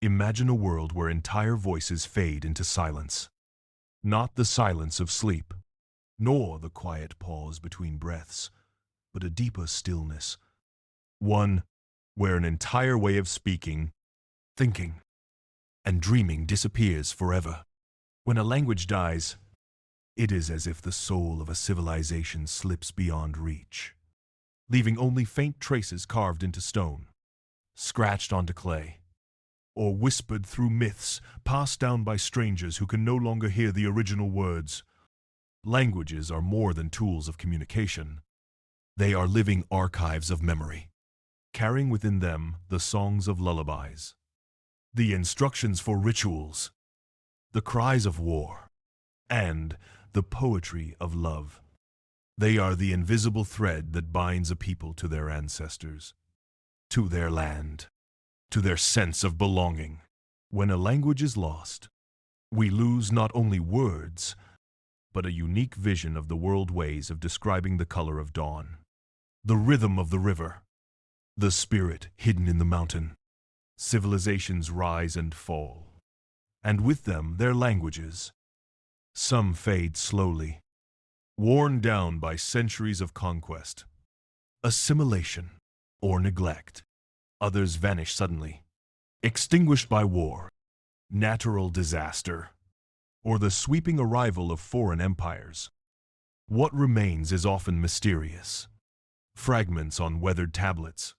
Imagine a world where entire voices fade into silence. Not the silence of sleep, nor the quiet pause between breaths, but a deeper stillness. One where an entire way of speaking, thinking, and dreaming disappears forever. When a language dies, it is as if the soul of a civilization slips beyond reach, leaving only faint traces carved into stone, scratched onto clay, or whispered through myths passed down by strangers who can no longer hear the original words. Languages are more than tools of communication. They are living archives of memory, carrying within them the songs of lullabies, the instructions for rituals, the cries of war, and the poetry of love. They are the invisible thread that binds a people to their ancestors, to their land, to their sense of belonging. When a language is lost, we lose not only words, but a unique vision of the world ways of describing the color of dawn, the rhythm of the river, the spirit hidden in the mountain. Civilizations rise and fall, and with them their languages. Some fade slowly, worn down by centuries of conquest, assimilation, or neglect. Others vanish suddenly, extinguished by war, natural disaster, or the sweeping arrival of foreign empires. What remains is often mysterious. Fragments on weathered tablets,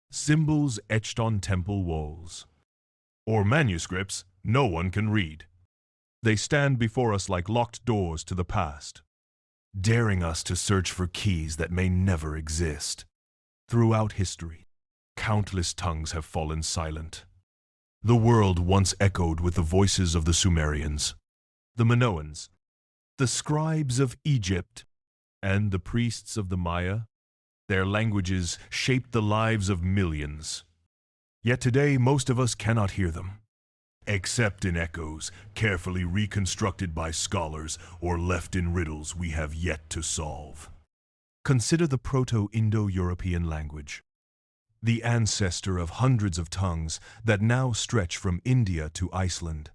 symbols etched on temple walls, or manuscripts no one can read. They stand before us like locked doors to the past, daring us to search for keys that may never exist. Throughout history, countless tongues have fallen silent. The world once echoed with the voices of the Sumerians, the Minoans, the scribes of Egypt, and the priests of the Maya. Their languages shaped the lives of millions. Yet today, most of us cannot hear them, except in echoes carefully reconstructed by scholars or left in riddles we have yet to solve. Consider the Proto-Indo-European language, the ancestor of hundreds of tongues that now stretch from India to Iceland.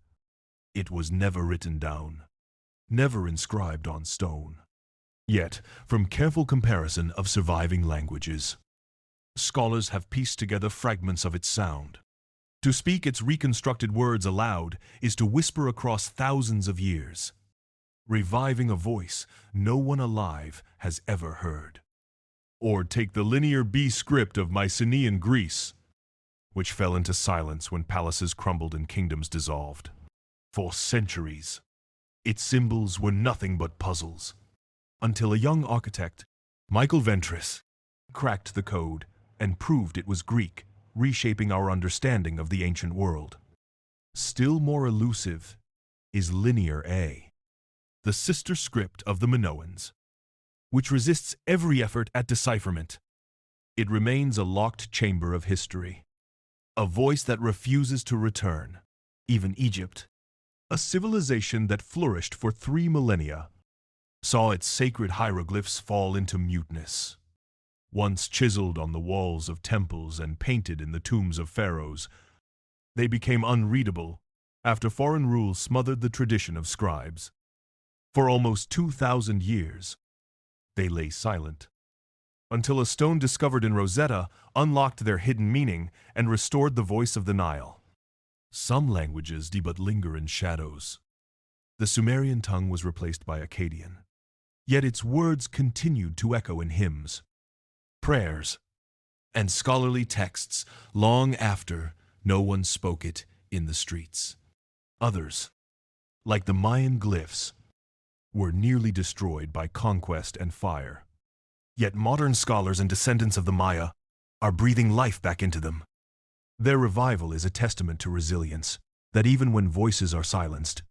It was never written down, never inscribed on stone. Yet, from careful comparison of surviving languages, scholars have pieced together fragments of its sound. To speak its reconstructed words aloud is to whisper across thousands of years, reviving a voice no one alive has ever heard. Or take the linear B script of Mycenaean Greece, which fell into silence when palaces crumbled and kingdoms dissolved. For centuries, its symbols were nothing but puzzles, until a young architect, Michael Ventris, cracked the code and proved it was Greek, reshaping our understanding of the ancient world. Still more elusive is Linear A, the sister script of the Minoans, which resists every effort at decipherment. It remains a locked chamber of history, a voice that refuses to return. Even Egypt, a civilization that flourished for 3 millennia, saw its sacred hieroglyphs fall into muteness. Once chiseled on the walls of temples and painted in the tombs of pharaohs, they became unreadable after foreign rule smothered the tradition of scribes. For almost 2,000 years, they lay silent, until a stone discovered in Rosetta unlocked their hidden meaning and restored the voice of the Nile. Some languages do but linger in shadows. The Sumerian tongue was replaced by Akkadian, yet its words continued to echo in hymns, prayers, and scholarly texts long after no one spoke it in the streets. Others, like the Mayan glyphs, were nearly destroyed by conquest and fire. Yet modern scholars and descendants of the Maya are breathing life back into them. Their revival is a testament to resilience, that even when voices are silenced,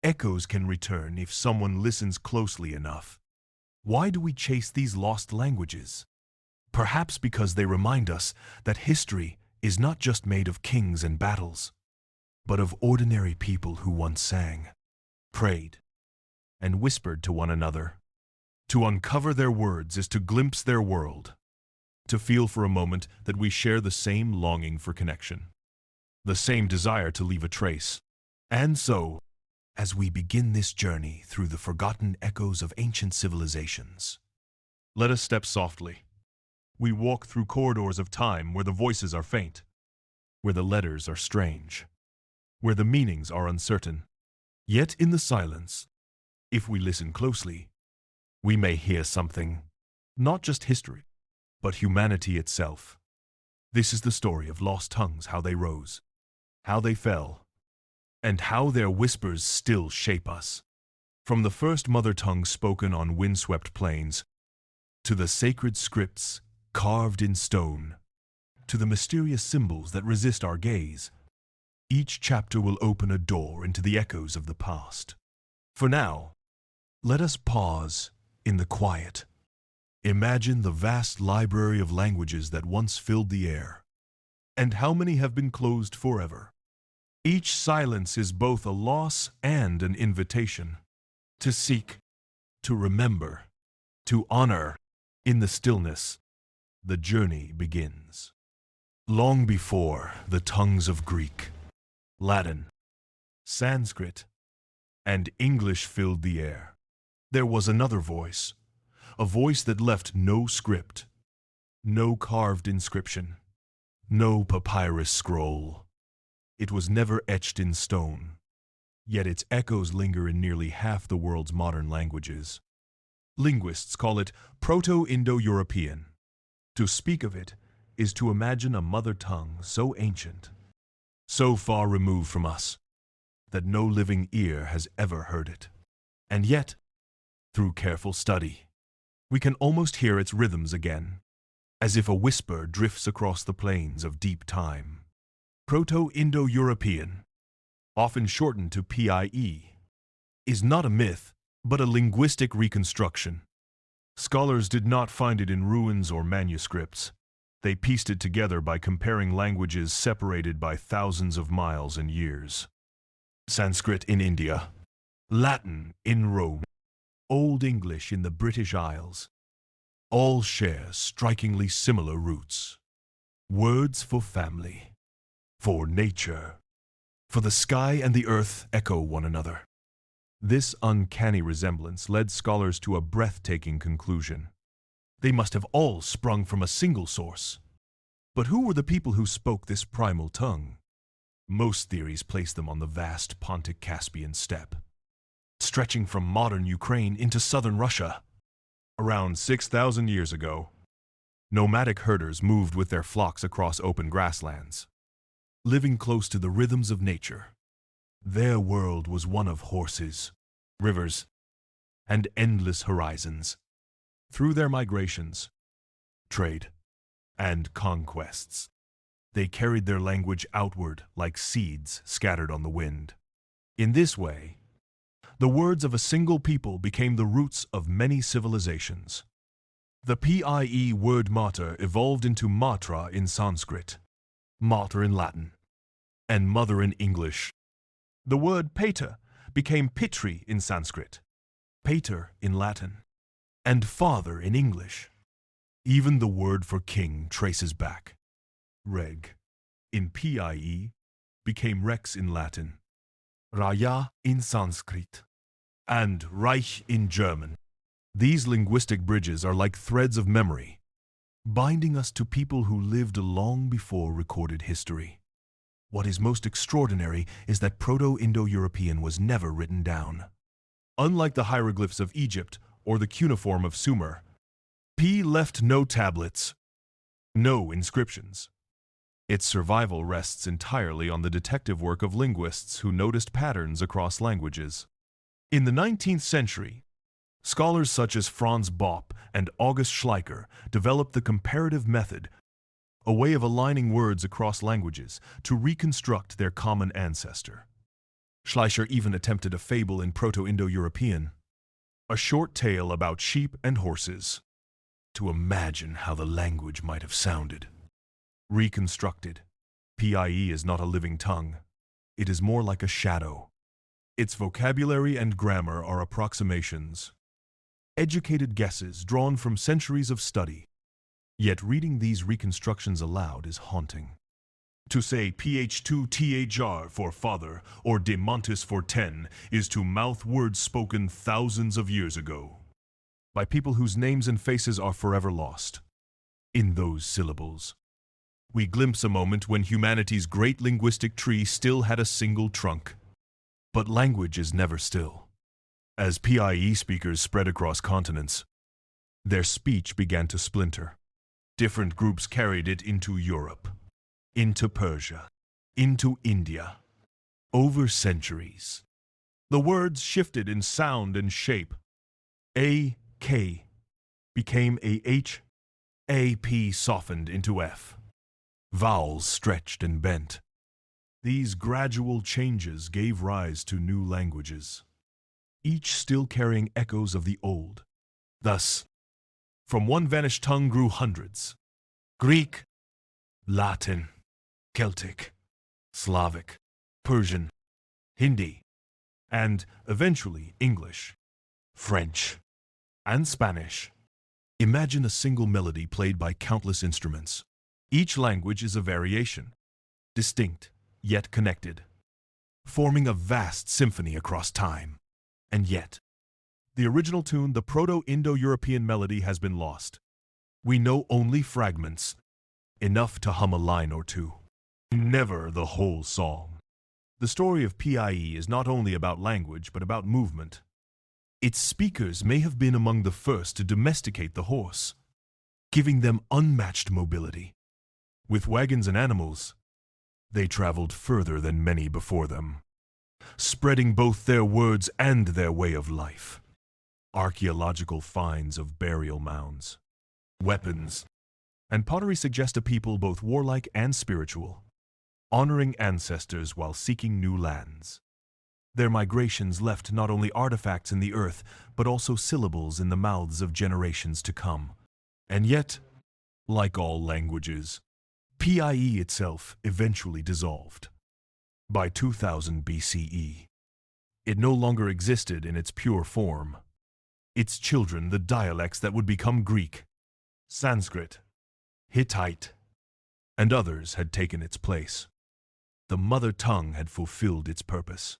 echoes can return if someone listens closely enough. Why do we chase these lost languages? Perhaps because they remind us that history is not just made of kings and battles, but of ordinary people who once sang, prayed, and whispered to one another. To uncover their words is to glimpse their world, to feel for a moment that we share the same longing for connection. the same desire to leave a trace. And so, as we begin this journey through the forgotten echoes of ancient civilizations, let us step softly. We walk through corridors of time where the voices are faint, where the letters are strange, where the meanings are uncertain. Yet in the silence, if we listen closely, we may hear something, not just history, but humanity itself. This is the story of lost tongues, how they rose, how they fell, and how their whispers still shape us. From the first mother tongue spoken on windswept plains, to the sacred scripts carved in stone, to the mysterious symbols that resist our gaze, each chapter will open a door into the echoes of the past. For now, let us pause in the quiet. Imagine the vast library of languages that once filled the air. And how many have been closed forever? Each silence is both a loss and an invitation to seek, to remember, to honor. In the stillness, the journey begins. Long before the tongues of Greek, Latin, Sanskrit, and English filled the air, there was another voice, a voice that left no script, no carved inscription, no papyrus scroll. It was never etched in stone, yet its echoes linger in nearly half the world's modern languages. Linguists call it Proto-Indo-European. To speak of it is to imagine a mother tongue so ancient, so far removed from us, that no living ear has ever heard it. And yet, through careful study, we can almost hear its rhythms again, as if a whisper drifts across the plains of deep time. Proto-Indo-European, often shortened to PIE, is not a myth, but a linguistic reconstruction. Scholars did not find it in ruins or manuscripts. They pieced it together by comparing languages separated by thousands of miles and years. Sanskrit in India, Latin in Rome, Old English in the British Isles, all share strikingly similar roots. Words for family, for nature, for the sky and the earth echo one another. This uncanny resemblance led scholars to a breathtaking conclusion. They must have all sprung from a single source. But who were the people who spoke this primal tongue? Most theories place them on the vast Pontic-Caspian steppe, stretching from modern Ukraine into southern Russia. Around 6,000 years ago, nomadic herders moved with their flocks across open grasslands, living close to the rhythms of nature. Their world was one of horses, rivers, and endless horizons. Through their migrations, trade, and conquests, they carried their language outward like seeds scattered on the wind. In this way, the words of a single people became the roots of many civilizations. The PIE word mater evolved into matra in Sanskrit, mater in Latin, and mother in English. The word pater became pitri in Sanskrit, pater in Latin, and father in English. Even the word for king traces back. Reg in PIE became rex in Latin, Raja in Sanskrit, and Reich in German. These linguistic bridges are like threads of memory, binding us to people who lived long before recorded history. What is most extraordinary is that Proto-Indo-European was never written down. Unlike the hieroglyphs of Egypt or the cuneiform of Sumer, P left no tablets, no inscriptions. Its survival rests entirely on the detective work of linguists who noticed patterns across languages. In the 19th century, scholars such as Franz Bopp and August Schleicher developed the comparative method, a way of aligning words across languages to reconstruct their common ancestor. Schleicher even attempted a fable in Proto-Indo-European, a short tale about sheep and horses, to imagine how the language might have sounded. Reconstructed, PIE is not a living tongue. It is more like a shadow. Its vocabulary and grammar are approximations, educated guesses drawn from centuries of study. Yet reading these reconstructions aloud is haunting. To say ph2thr for father or demontis for 10 is to mouth words spoken thousands of years ago, by people whose names and faces are forever lost. In those syllables, we glimpse a moment when humanity's great linguistic tree still had a single trunk. But language is never still. As PIE speakers spread across continents, their speech began to splinter. Different groups carried it into Europe, into Persia, into India. Over centuries, the words shifted in sound and shape. A-K became A-H, A-P softened into F. Vowels stretched and bent. These gradual changes gave rise to new languages, each still carrying echoes of the old. Thus, from one vanished tongue grew hundreds: Greek, Latin, Celtic, Slavic, Persian, Hindi, and eventually English, French, and Spanish. Imagine a single melody played by countless instruments. Each language is a variation, distinct yet connected, forming a vast symphony across time. And yet, the original tune, the Proto-Indo-European melody, has been lost. We know only fragments, enough to hum a line or two. Never the whole song. The story of PIE is not only about language, but about movement. Its speakers may have been among the first to domesticate the horse, giving them unmatched mobility. With wagons and animals, they traveled further than many before them, spreading both their words and their way of life. Archaeological finds of burial mounds, weapons, and pottery suggest a people both warlike and spiritual, honoring ancestors while seeking new lands. Their migrations left not only artifacts in the earth, but also syllables in the mouths of generations to come. And yet, like all languages, PIE itself eventually dissolved. By 2000 BCE, it no longer existed in its pure form. Its children, the dialects that would become Greek, Sanskrit, Hittite, and others, had taken its place. The mother tongue had fulfilled its purpose: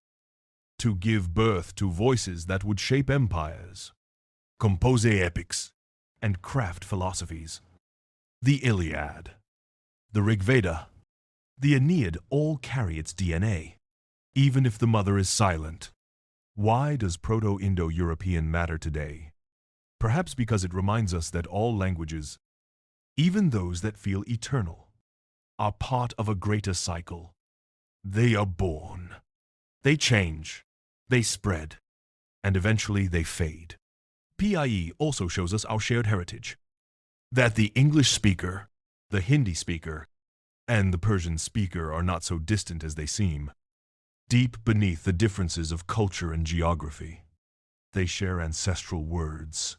to give birth to voices that would shape empires, compose epics, and craft philosophies. The Iliad, the Rig Veda, the Aeneid all carry its DNA, even if the mother is silent. Why does Proto-Indo-European matter today? Perhaps because it reminds us that all languages, even those that feel eternal, are part of a greater cycle. They are born, they change, they spread, and eventually they fade. PIE also shows us our shared heritage, that the English speaker, the Hindi speaker, and the Persian speaker are not so distant as they seem. Deep beneath the differences of culture and geography, they share ancestral words,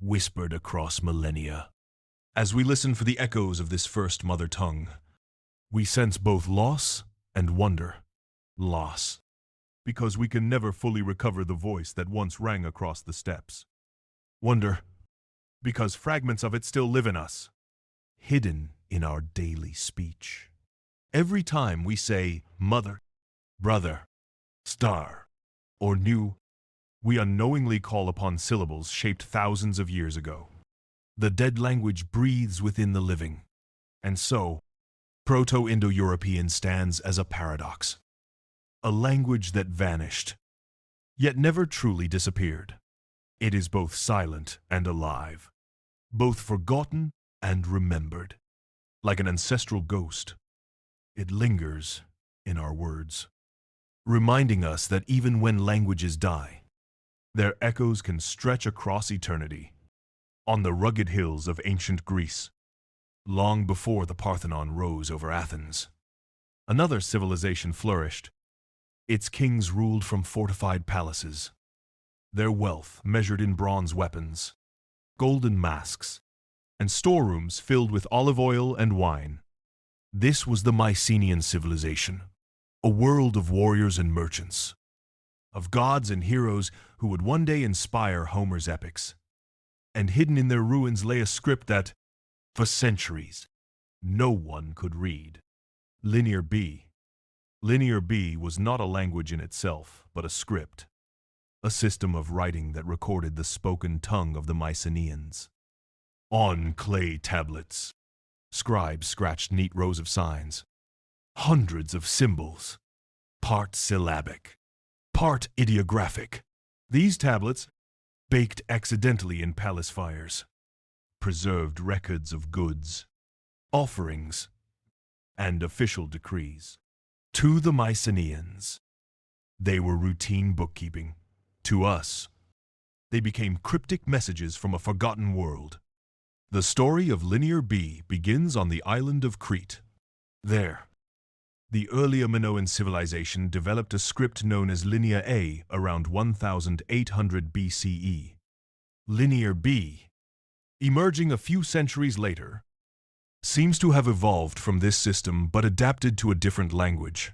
whispered across millennia. As we listen for the echoes of this first mother tongue, we sense both loss and wonder. Loss, because we can never fully recover the voice that once rang across the steppes. Wonder, because fragments of it still live in us, hidden in our daily speech. Every time we say mother, brother, star, or new, we unknowingly call upon syllables shaped thousands of years ago. The dead language breathes within the living, and so, Proto-Indo-European stands as a paradox. A language that vanished, yet never truly disappeared. It is both silent and alive, both forgotten and remembered. Like an ancestral ghost, it lingers in our words, reminding us that even when languages die, their echoes can stretch across eternity. On the rugged hills of ancient Greece, long before the Parthenon rose over Athens, another civilization flourished. Its kings ruled from fortified palaces, their wealth measured in bronze weapons, golden masks, and storerooms filled with olive oil and wine. This was the Mycenaean civilization, a world of warriors and merchants, of gods and heroes who would one day inspire Homer's epics. And hidden in their ruins lay a script that, for centuries, no one could read. Linear B. Linear B was not a language in itself, but a script, a system of writing that recorded the spoken tongue of the Mycenaeans. On clay tablets, scribes scratched neat rows of signs, hundreds of symbols, part syllabic, part ideographic. These tablets, baked accidentally in palace fires, preserved records of goods, offerings, and official decrees. To the Mycenaeans, they were routine bookkeeping. To us, they became cryptic messages from a forgotten world. The story of Linear B begins on the island of Crete. There, the earlier Minoan civilization developed a script known as Linear A around 1800 BCE. Linear B, emerging a few centuries later, seems to have evolved from this system but adapted to a different language.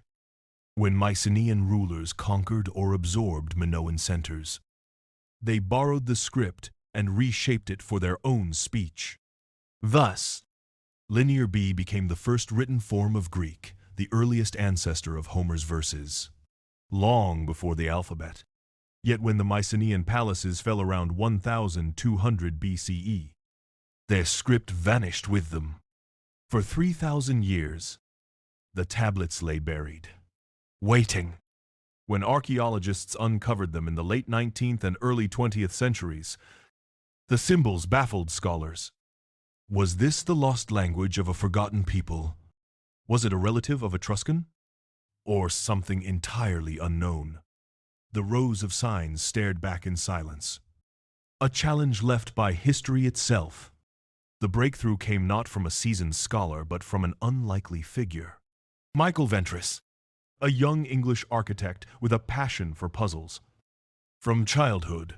When Mycenaean rulers conquered or absorbed Minoan centers, they borrowed the script and reshaped it for their own speech. Thus, Linear B became the first written form of Greek, the earliest ancestor of Homer's verses, long before the alphabet. Yet when the Mycenaean palaces fell around 1200 BCE, their script vanished with them. For 3,000 years, the tablets lay buried, waiting. When archaeologists uncovered them in the late 19th and early 20th centuries, the symbols baffled scholars. Was this the lost language of a forgotten people? Was it a relative of Etruscan? Or something entirely unknown? The rows of signs stared back in silence. A challenge left by history itself. The breakthrough came not from a seasoned scholar, but from an unlikely figure. Michael Ventris, a young English architect with a passion for puzzles. From childhood,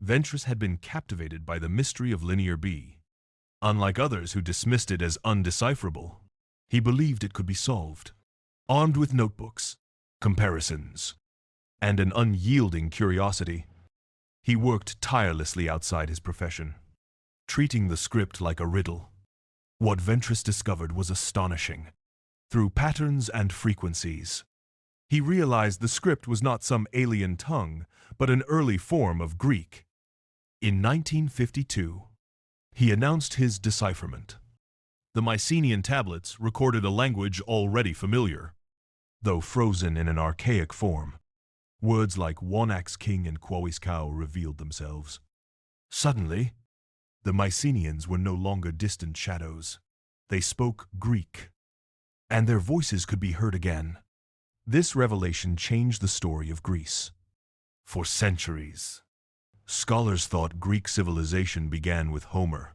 Ventris had been captivated by the mystery of Linear B. Unlike others who dismissed it as undecipherable, he believed it could be solved. Armed with notebooks, comparisons, and an unyielding curiosity, he worked tirelessly outside his profession, treating the script like a riddle. What Ventris discovered was astonishing. Through patterns and frequencies, he realized the script was not some alien tongue, but an early form of Greek. In 1952, he announced his decipherment. The Mycenaean tablets recorded a language already familiar, though frozen in an archaic form. Words like Wanax King and Quois Cow revealed themselves. Suddenly, the Mycenaeans were no longer distant shadows. They spoke Greek, and their voices could be heard again. This revelation changed the story of Greece. For centuries, scholars thought Greek civilization began with Homer.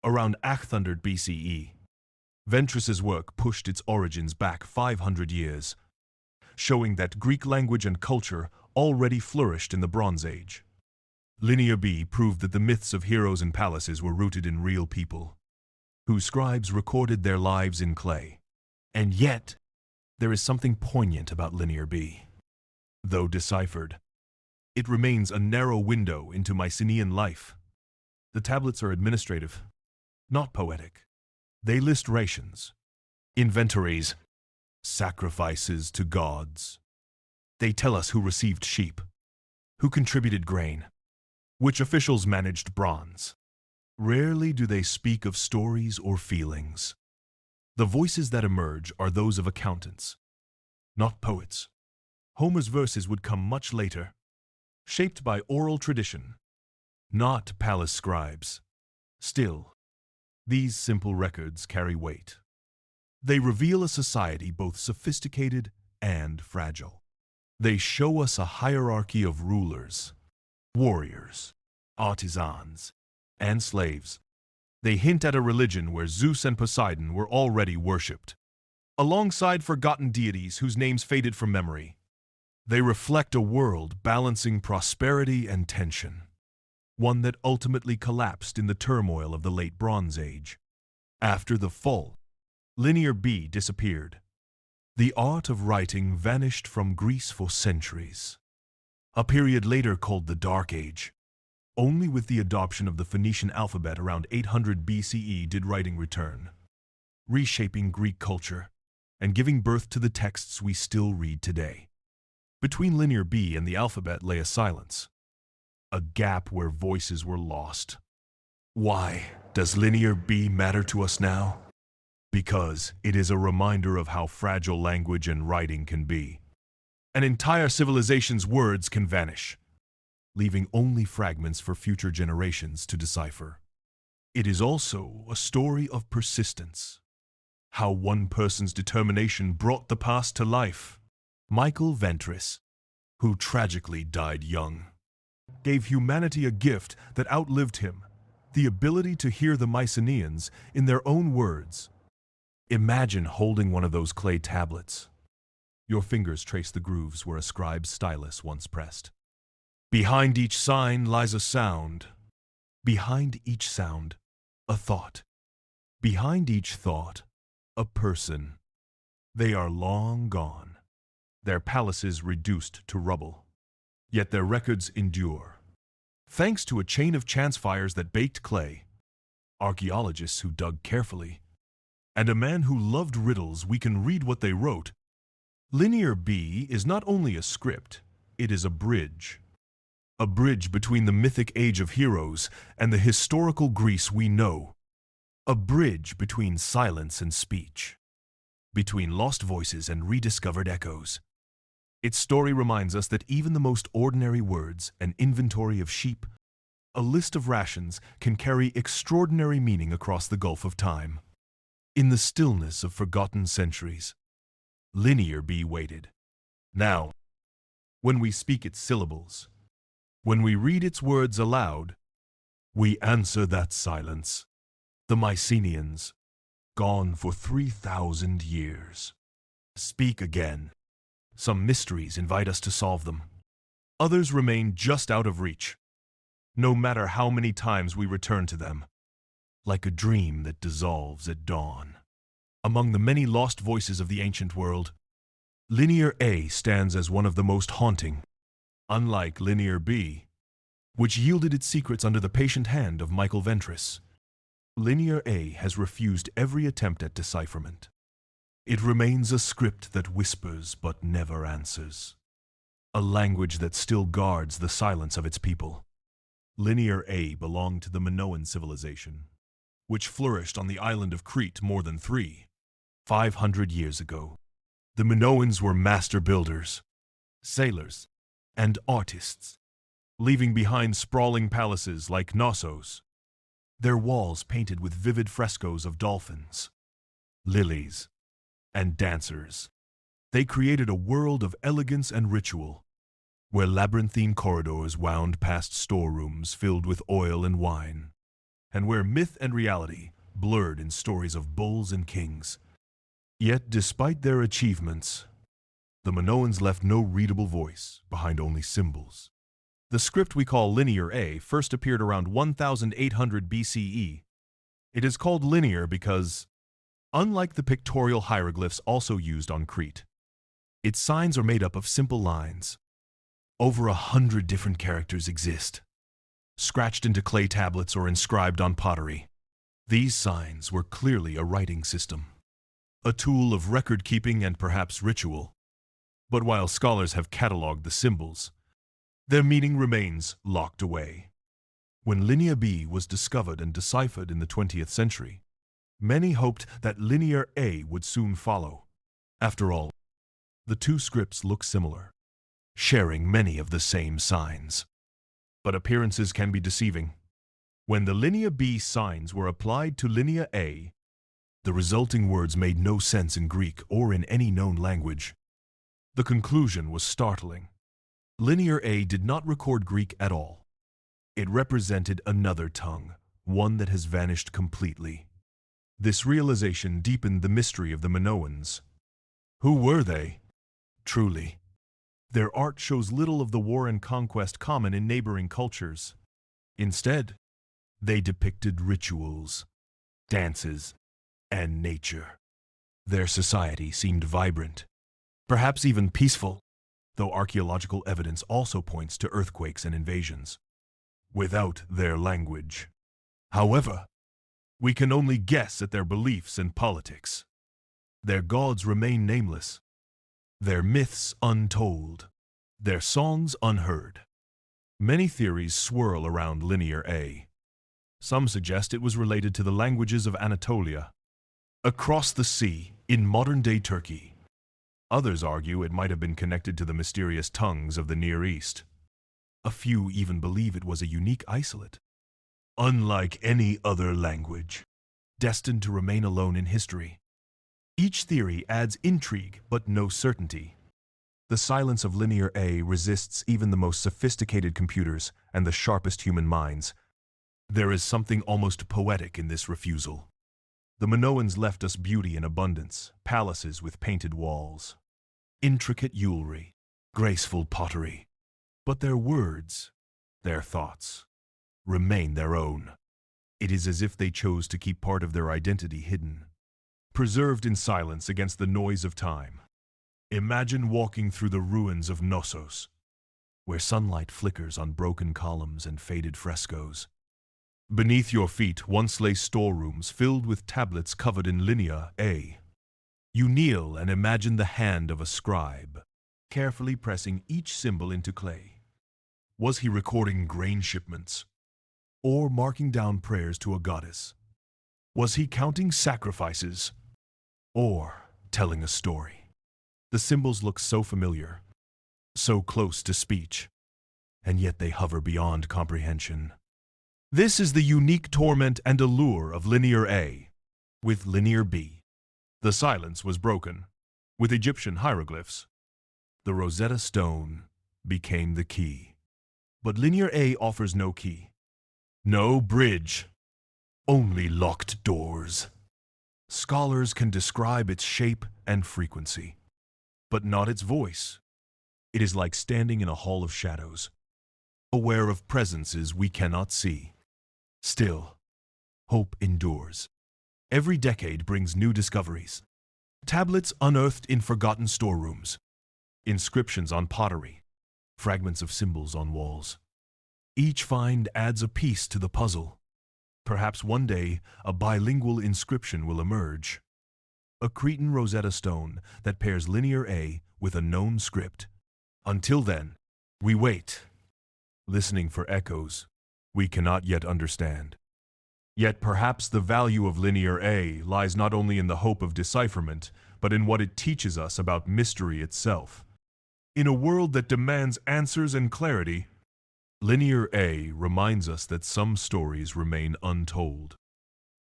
Around 800 BCE, Ventris's work pushed its origins back 500 years, showing that Greek language and culture already flourished in the Bronze Age. Linear B proved that the myths of heroes and palaces were rooted in real people, whose scribes recorded their lives in clay. And yet, there is something poignant about Linear B. Though deciphered, it remains a narrow window into Mycenaean life. The tablets are administrative, not poetic. They list rations, inventories, sacrifices to gods. They tell us who received sheep, who contributed grain, which officials managed bronze. Rarely do they speak of stories or feelings. The voices that emerge are those of accountants, not poets. Homer's verses would come much later, shaped by oral tradition, not palace scribes. Still, these simple records carry weight. They reveal a society both sophisticated and fragile. They show us a hierarchy of rulers, warriors, artisans, and slaves. They hint at a religion where Zeus and Poseidon were already worshipped, alongside forgotten deities whose names faded from memory. They reflect a world balancing prosperity and tension, one that ultimately collapsed in the turmoil of the Late Bronze Age. After the fall, Linear B disappeared. The art of writing vanished from Greece for centuries. A period later called the Dark Age. Only with the adoption of the Phoenician alphabet around 800 BCE did writing return, reshaping Greek culture. and giving birth to the texts we still read today. Between Linear B and the alphabet lay a silence, a gap where voices were lost. Why does Linear B matter to us now? Because it is a reminder of how fragile language and writing can be. An entire civilization's words can vanish, leaving only fragments for future generations to decipher. It is also a story of persistence, how one person's determination brought the past to life. Michael Ventris, who tragically died young, gave humanity a gift that outlived him, the ability to hear the Mycenaeans in their own words. Imagine holding one of those clay tablets. Your fingers trace the grooves where a scribe's stylus once pressed. Behind each sign lies a sound. Behind each sound, a thought. Behind each thought, a person. They are long gone, their palaces reduced to rubble. Yet their records endure. Thanks to a chain of chance fires that baked clay, archaeologists who dug carefully, and a man who loved riddles, we can read what they wrote. Linear B is not only a script, it is a bridge. A bridge between the mythic age of heroes and the historical Greece we know. A bridge between silence and speech. Between lost voices and rediscovered echoes. Its story reminds us that even the most ordinary words, an inventory of sheep, a list of rations, can carry extraordinary meaning across the gulf of time. In the stillness of forgotten centuries, Linear B waited. Now, when we speak its syllables, when we read its words aloud, we answer that silence. The Mycenaeans, gone for 3,000 years, speak again. Some mysteries invite us to solve them. Others remain just out of reach, no matter how many times we return to them. Like a dream that dissolves at dawn. Among the many lost voices of the ancient world, Linear A stands as one of the most haunting. Unlike Linear B, which yielded its secrets under the patient hand of Michael Ventris, Linear A has refused every attempt at decipherment. It remains a script that whispers but never answers. A language that still guards the silence of its people. Linear A belonged to the Minoan civilization, which flourished on the island of Crete more than 500 years ago. The Minoans were master builders, sailors, and artists, leaving behind sprawling palaces like Knossos, their walls painted with vivid frescoes of dolphins, lilies, and dancers. They created a world of elegance and ritual, where labyrinthine corridors wound past storerooms filled with oil and wine, and where myth and reality blurred in stories of bulls and kings. Yet, despite their achievements, the Minoans left no readable voice behind only symbols. The script we call Linear A first appeared around 1800 BCE. It is called linear because, unlike the pictorial hieroglyphs also used on Crete, its signs are made up of simple lines. Over 100 different characters exist, scratched into clay tablets or inscribed on pottery. These signs were clearly a writing system, a tool of record-keeping and perhaps ritual. But while scholars have catalogued the symbols, their meaning remains locked away. When Linear B was discovered and deciphered in the 20th century, many hoped that Linear A would soon follow. After all, the two scripts look similar, sharing many of the same signs. But appearances can be deceiving. When the Linear B signs were applied to Linear A, the resulting words made no sense in Greek or in any known language. The conclusion was startling. Linear A did not record Greek at all. It represented another tongue, one that has vanished completely. This realization deepened the mystery of the Minoans. Who were they? Truly, their art shows little of the war and conquest common in neighboring cultures. Instead, they depicted rituals, dances, and nature. Their society seemed vibrant, perhaps even peaceful, though archaeological evidence also points to earthquakes and invasions. Without their language, however, we can only guess at their beliefs and politics. Their gods remain nameless, their myths untold, their songs unheard. Many theories swirl around Linear A. Some suggest it was related to the languages of Anatolia, across the sea in modern-day Turkey. Others argue it might have been connected to the mysterious tongues of the Near East. A few even believe it was a unique isolate, unlike any other language, destined to remain alone in history. Each theory adds intrigue but no certainty. The silence of Linear A resists even the most sophisticated computers and the sharpest human minds. There is something almost poetic in this refusal. The Minoans left us beauty in abundance, palaces with painted walls, intricate jewelry, graceful pottery. But their words, their thoughts, remain their own. It is as if they chose to keep part of their identity hidden, preserved in silence against the noise of time. Imagine walking through the ruins of Knossos, where sunlight flickers on broken columns and faded frescoes. Beneath your feet once lay storerooms filled with tablets covered in Linear A. You kneel and imagine the hand of a scribe, carefully pressing each symbol into clay. Was he recording grain shipments, or marking down prayers to a goddess? Was he counting sacrifices, or telling a story? The symbols look so familiar, so close to speech, and yet they hover beyond comprehension. This is the unique torment and allure of Linear A. With Linear B, the silence was broken. With Egyptian hieroglyphs, the Rosetta Stone became the key. But Linear A offers no key, no bridge, only locked doors. Scholars can describe its shape and frequency, but not its voice. It is like standing in a hall of shadows, aware of presences we cannot see. Still, hope endures. Every decade brings new discoveries. Tablets unearthed in forgotten storerooms, inscriptions on pottery, fragments of symbols on walls. Each find adds a piece to the puzzle. Perhaps one day a bilingual inscription will emerge. A Cretan Rosetta Stone that pairs Linear A with a known script. Until then, we wait, listening for echoes we cannot yet understand. Yet perhaps the value of Linear A lies not only in the hope of decipherment, but in what it teaches us about mystery itself. In a world that demands answers and clarity, Linear A reminds us that some stories remain untold.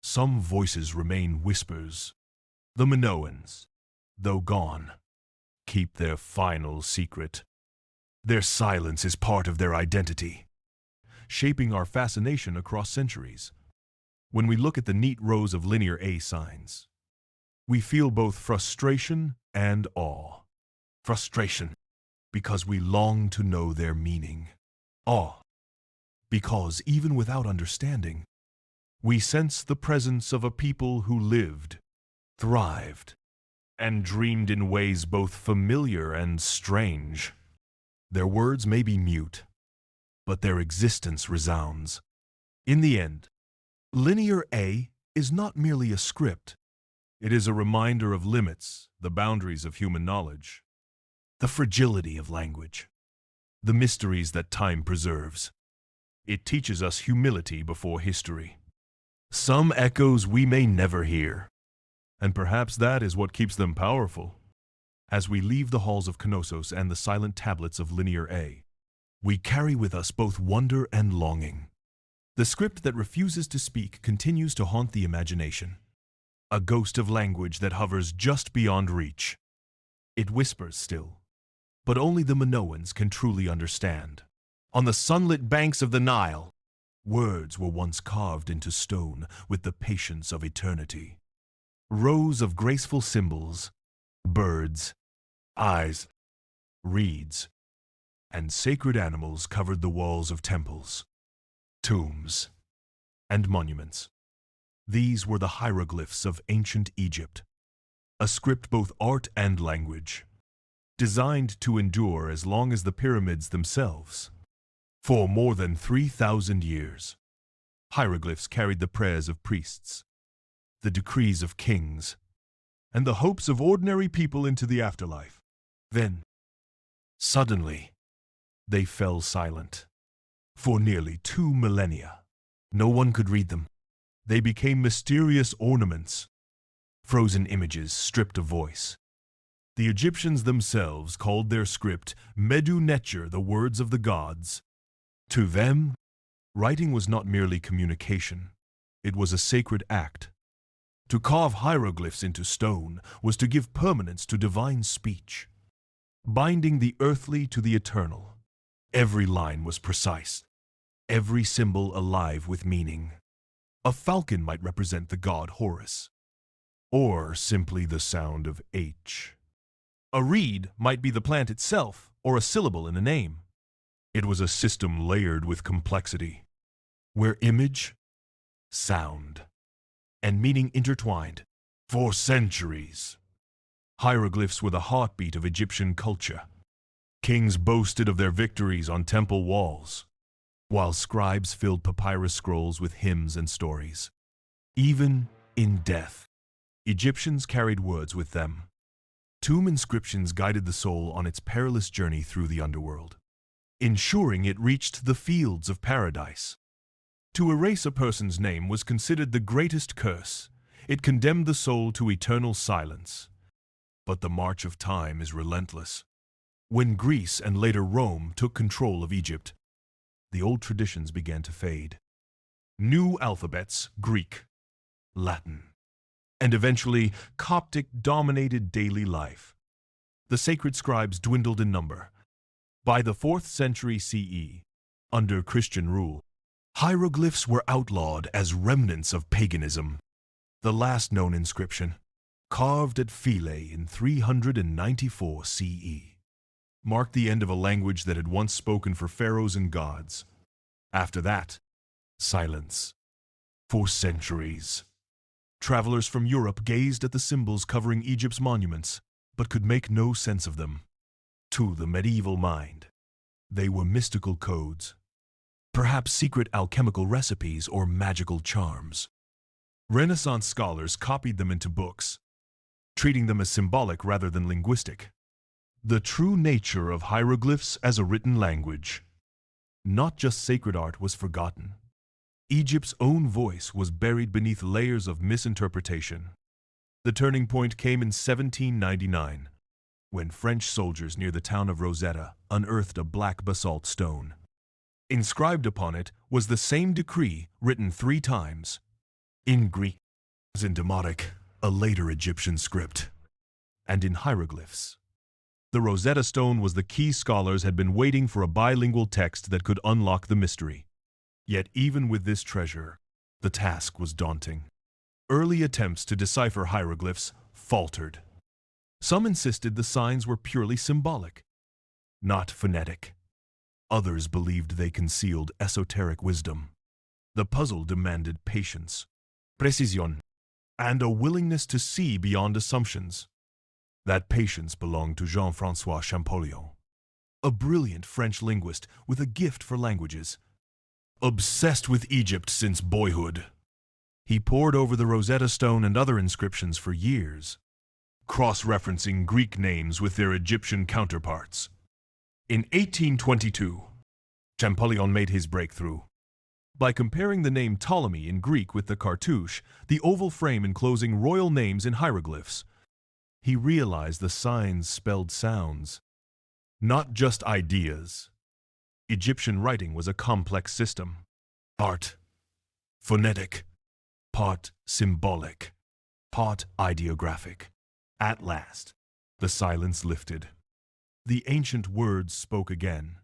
Some voices remain whispers. The Minoans, though gone, keep their final secret. Their silence is part of their identity, shaping our fascination across centuries. When we look at the neat rows of Linear A signs, we feel both frustration and awe. Frustration, because we long to know their meaning. Awe, because even without understanding, we sense the presence of a people who lived, thrived, and dreamed in ways both familiar and strange. Their words may be mute, but their existence resounds. In the end, Linear A is not merely a script. It is a reminder of limits, the boundaries of human knowledge, the fragility of language, the mysteries that time preserves. It teaches us humility before history. Some echoes we may never hear, and perhaps that is what keeps them powerful. As we leave the halls of Knossos and the silent tablets of Linear A, we carry with us both wonder and longing. The script that refuses to speak continues to haunt the imagination, a ghost of language that hovers just beyond reach. It whispers still, but only the Minoans can truly understand. On the sunlit banks of the Nile, words were once carved into stone with the patience of eternity. Rows of graceful symbols, birds, eyes, reeds, and sacred animals covered the walls of temples, tombs, and monuments. These were the hieroglyphs of ancient Egypt, a script both art and language, designed to endure as long as the pyramids themselves. For more than 3,000 years, hieroglyphs carried the prayers of priests, the decrees of kings, and the hopes of ordinary people into the afterlife. Then, suddenly, they fell silent. For nearly 2 millennia, no one could read them. They became mysterious ornaments, frozen images stripped of voice. The Egyptians themselves called their script Medu Neter, the words of the gods. To them, writing was not merely communication, it was a sacred act. To carve hieroglyphs into stone was to give permanence to divine speech, binding the earthly to the eternal. Every line was precise, every symbol alive with meaning. A falcon might represent the god Horus, or simply the sound of H. A reed might be the plant itself, or a syllable in a name. It was a system layered with complexity, where image, sound, and meaning intertwined for centuries. Hieroglyphs were the heartbeat of Egyptian culture. Kings boasted of their victories on temple walls, while scribes filled papyrus scrolls with hymns and stories. Even in death, Egyptians carried words with them. Tomb inscriptions guided the soul on its perilous journey through the underworld, ensuring it reached the fields of paradise. To erase a person's name was considered the greatest curse. It condemned the soul to eternal silence. But the march of time is relentless. When Greece and later Rome took control of Egypt, the old traditions began to fade. New alphabets, Greek, Latin, and eventually Coptic dominated daily life. The sacred scribes dwindled in number. By the 4th century CE, under Christian rule, hieroglyphs were outlawed as remnants of paganism. The last known inscription, carved at Philae in 394 CE, marked the end of a language that had once spoken for pharaohs and gods. After that, silence. For centuries, travelers from Europe gazed at the symbols covering Egypt's monuments, but could make no sense of them. To the medieval mind, they were mystical codes, perhaps secret alchemical recipes or magical charms. Renaissance scholars copied them into books, treating them as symbolic rather than linguistic. The true nature of hieroglyphs as a written language. Not just sacred art was forgotten. Egypt's own voice was buried beneath layers of misinterpretation. The turning point came in 1799, when French soldiers near the town of Rosetta unearthed a black basalt stone. Inscribed upon it was the same decree written 3 times, in Greek, in Demotic, a later Egyptian script, and in hieroglyphs. The Rosetta Stone was the key scholars had been waiting for a bilingual text that could unlock the mystery. Yet even with this treasure, the task was daunting. Early attempts to decipher hieroglyphs faltered. Some insisted the signs were purely symbolic, not phonetic. Others believed they concealed esoteric wisdom. The puzzle demanded patience, precision, and a willingness to see beyond assumptions. That patience belonged to Jean-François Champollion, a brilliant French linguist with a gift for languages. Obsessed with Egypt since boyhood, he pored over the Rosetta Stone and other inscriptions for years, cross-referencing Greek names with their Egyptian counterparts. In 1822, Champollion made his breakthrough. By comparing the name Ptolemy in Greek with the cartouche, the oval frame enclosing royal names in hieroglyphs, he realized the signs spelled sounds, not just ideas. Egyptian writing was a complex system, part phonetic, part symbolic, part ideographic. At last, the silence lifted. The ancient words spoke again,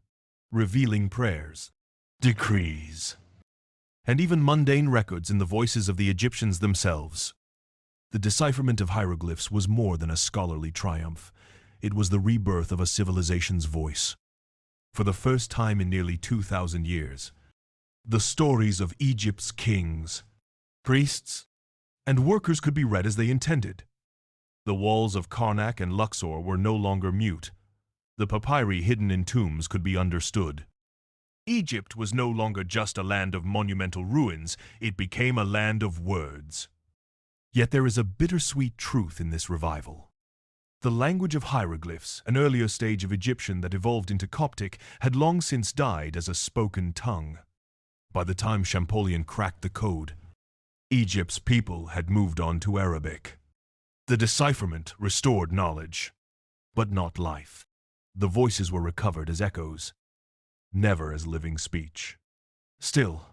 revealing prayers, decrees, and even mundane records in the voices of the Egyptians themselves. The decipherment of hieroglyphs was more than a scholarly triumph. It was the rebirth of a civilization's voice. For the first time in nearly 2,000 years, the stories of Egypt's kings, priests, and workers could be read as they intended. The walls of Karnak and Luxor were no longer mute. The papyri hidden in tombs could be understood. Egypt was no longer just a land of monumental ruins, it became a land of words. Yet there is a bittersweet truth in this revival. The language of hieroglyphs, an earlier stage of Egyptian that evolved into Coptic, had long since died as a spoken tongue. By the time Champollion cracked the code, Egypt's people had moved on to Arabic. The decipherment restored knowledge, but not life. The voices were recovered as echoes, never as living speech. Still,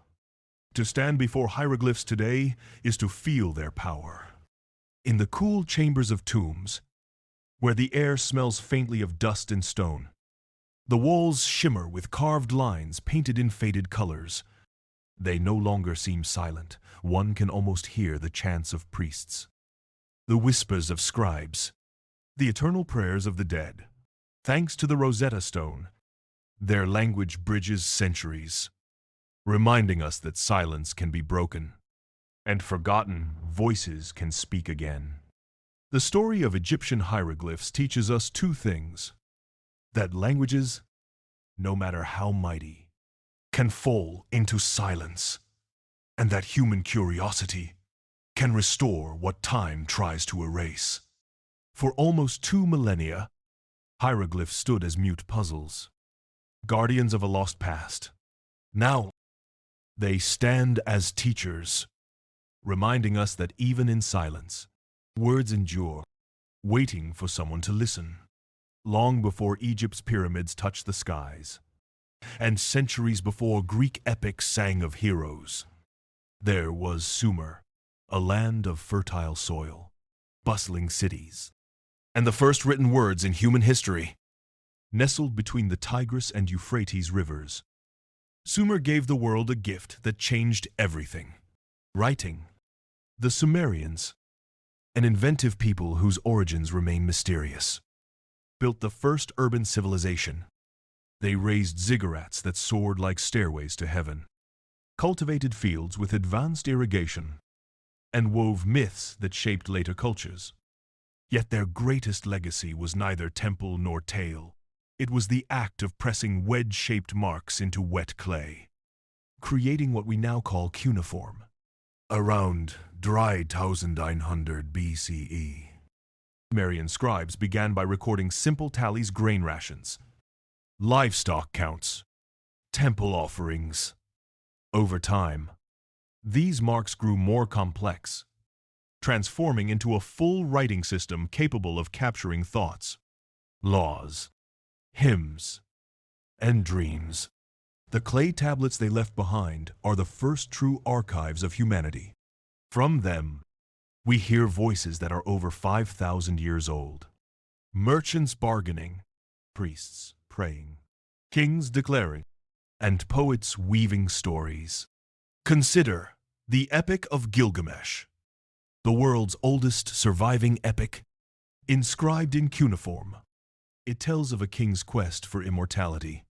to stand before hieroglyphs today is to feel their power. In the cool chambers of tombs, where the air smells faintly of dust and stone, the walls shimmer with carved lines painted in faded colors. They no longer seem silent. One can almost hear the chants of priests, the whispers of scribes, the eternal prayers of the dead. Thanks to the Rosetta Stone, their language bridges centuries, reminding us that silence can be broken, and forgotten voices can speak again. The story of Egyptian hieroglyphs teaches us two things: that languages, no matter how mighty, can fall into silence, and that human curiosity can restore what time tries to erase. For almost 2 millennia, hieroglyphs stood as mute puzzles, guardians of a lost past. Now, they stand as teachers, reminding us that even in silence, words endure, waiting for someone to listen. Long before Egypt's pyramids touched the skies, and centuries before Greek epics sang of heroes, there was Sumer, a land of fertile soil, bustling cities, and the first written words in human history. Nestled between the Tigris and Euphrates rivers, Sumer gave the world a gift that changed everything: writing. The Sumerians, an inventive people whose origins remain mysterious, built the first urban civilization. They raised ziggurats that soared like stairways to heaven, cultivated fields with advanced irrigation, and wove myths that shaped later cultures. Yet their greatest legacy was neither temple nor tale. It was the act of pressing wedge-shaped marks into wet clay, creating what we now call cuneiform. Around 3900 BCE, Sumerian scribes began by recording simple tallies: grain rations, livestock counts, temple offerings. Over time, these marks grew more complex, transforming into a full writing system capable of capturing thoughts, laws, hymns, and dreams. The clay tablets they left behind are the first true archives of humanity. From them, we hear voices that are over 5,000 years old. Merchants bargaining, priests praying, kings declaring, and poets weaving stories. Consider the Epic of Gilgamesh, the world's oldest surviving epic, inscribed in cuneiform. It tells of a king's quest for immortality,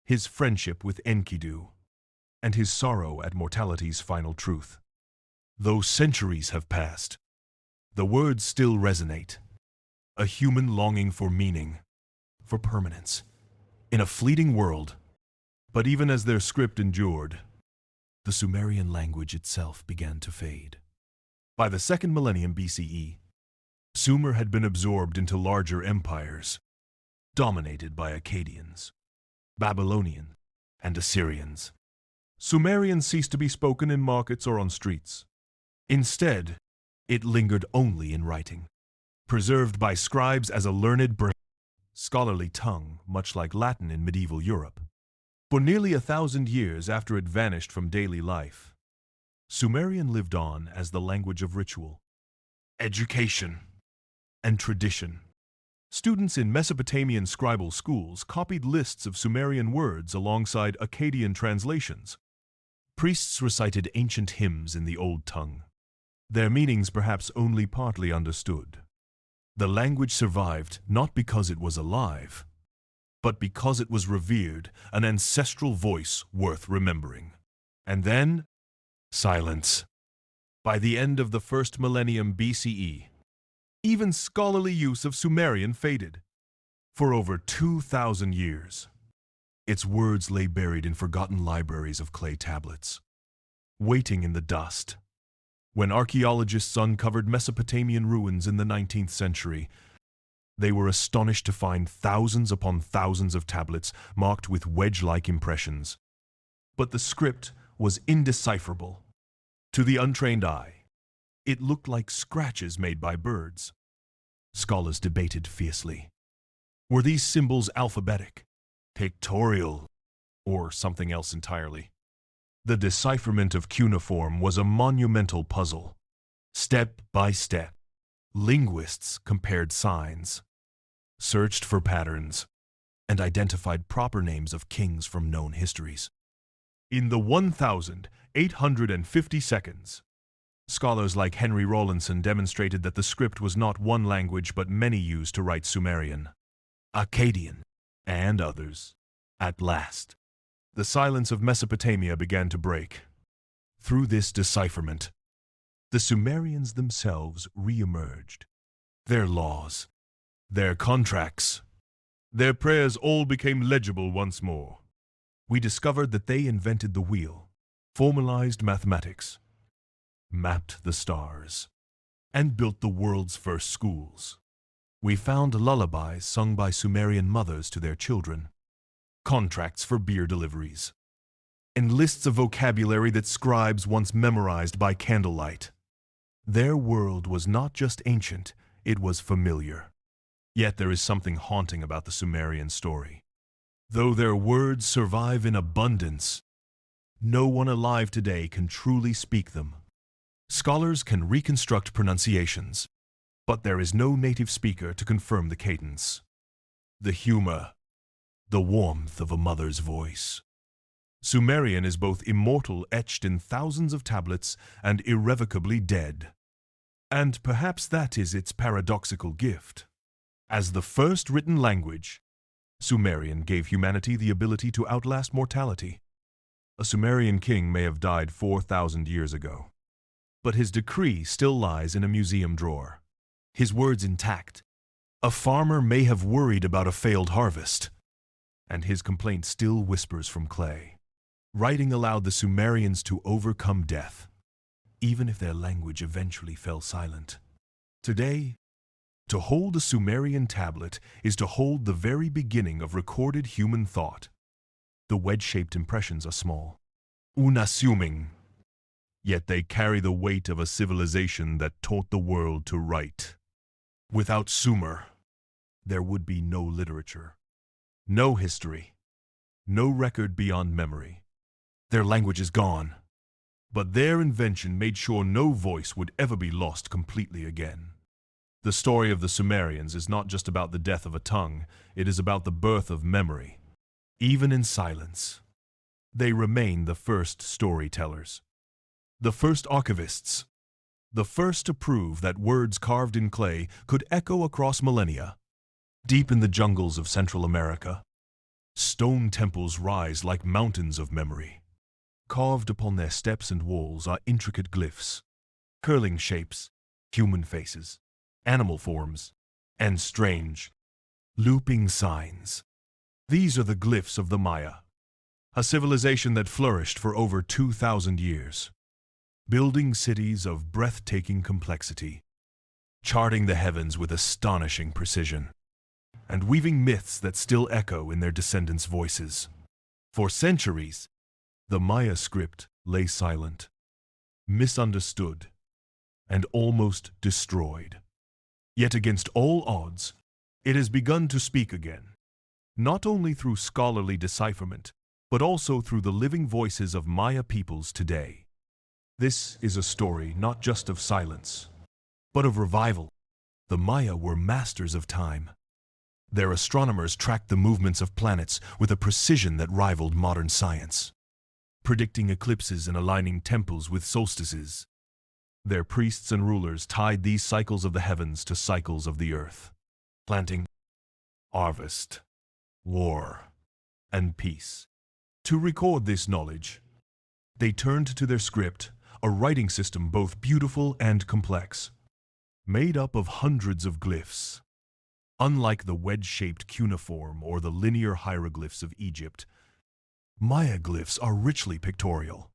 his friendship with Enkidu, and his sorrow at mortality's final truth. Though centuries have passed, the words still resonate. A human longing for meaning, for permanence, in a fleeting world. But even as their script endured, the Sumerian language itself began to fade. By the 2nd millennium BCE, Sumer had been absorbed into larger empires, dominated by Akkadians, Babylonians, and Assyrians. Sumerian ceased to be spoken in markets or on streets. Instead, it lingered only in writing, preserved by scribes as a learned scholarly tongue, much like Latin in medieval Europe. For nearly 1,000 years after it vanished from daily life, Sumerian lived on as the language of ritual, education, and tradition. Students in Mesopotamian scribal schools copied lists of Sumerian words alongside Akkadian translations. Priests recited ancient hymns in the old tongue, their meanings perhaps only partly understood. The language survived not because it was alive, but because it was revered, an ancestral voice worth remembering. And then, silence. By the end of the 1st millennium BCE, even scholarly use of Sumerian faded. For over 2,000 years, its words lay buried in forgotten libraries of clay tablets, waiting in the dust, When archaeologists uncovered Mesopotamian ruins in the 19th century, they were astonished to find thousands upon thousands of tablets marked with wedge-like impressions. But the script was indecipherable. To the untrained eye, it looked like scratches made by birds. Scholars debated fiercely. Were these symbols alphabetic, pictorial, or something else entirely? The decipherment of cuneiform was a monumental puzzle. Step by step, linguists compared signs, searched for patterns, and identified proper names of kings from known histories. In the 1,850 seconds, scholars like Henry Rawlinson demonstrated that the script was not one language but many used to write Sumerian, Akkadian, and others. At last, the silence of Mesopotamia began to break. Through this decipherment, the Sumerians themselves re-emerged. Their laws, their contracts, their prayers all became legible once more. We discovered that they invented the wheel, formalized mathematics, mapped the stars, and built the world's first schools. We found lullabies sung by Sumerian mothers to their children, contracts for beer deliveries, and lists of vocabulary that scribes once memorized by candlelight. Their world was not just ancient, it was familiar. Yet there is something haunting about the Sumerian story. Though their words survive in abundance, no one alive today can truly speak them. Scholars can reconstruct pronunciations, but there is no native speaker to confirm the cadence, the humor, the warmth of a mother's voice. Sumerian is both immortal, etched in thousands of tablets, and irrevocably dead. And perhaps that is its paradoxical gift. As the first written language, Sumerian gave humanity the ability to outlast mortality. A Sumerian king may have died 4,000 years ago, but his decree still lies in a museum drawer, his words intact. A farmer may have worried about a failed harvest, and his complaint still whispers from clay. Writing allowed the Sumerians to overcome death, even if their language eventually fell silent. Today, to hold a Sumerian tablet is to hold the very beginning of recorded human thought. The wedge-shaped impressions are small, unassuming, yet they carry the weight of a civilization that taught the world to write. Without Sumer, there would be no literature, no history, no record beyond memory. Their language is gone, but their invention made sure no voice would ever be lost completely again. The story of the Sumerians is not just about the death of a tongue, it is about the birth of memory. Even in silence, they remain the first storytellers, the first archivists, the first to prove that words carved in clay could echo across millennia. Deep in the jungles of Central America, stone temples rise like mountains of memory. Carved upon their steps and walls are intricate glyphs, curling shapes, human faces, animal forms, and strange, looping signs. These are the glyphs of the Maya, a civilization that flourished for over 2,000 years, building cities of breathtaking complexity, charting the heavens with astonishing precision, and weaving myths that still echo in their descendants' voices. For centuries, the Maya script lay silent, misunderstood, and almost destroyed. Yet against all odds, it has begun to speak again, not only through scholarly decipherment, but also through the living voices of Maya peoples today. This is a story not just of silence, but of revival. The Maya were masters of time. Their astronomers tracked the movements of planets with a precision that rivaled modern science, predicting eclipses and aligning temples with solstices. Their priests and rulers tied these cycles of the heavens to cycles of the earth. Planting, harvest, war, and peace. To record this knowledge, they turned to their script, a writing system both beautiful and complex, made up of hundreds of glyphs. Unlike the wedge-shaped cuneiform or the linear hieroglyphs of Egypt, Maya glyphs are richly pictorial.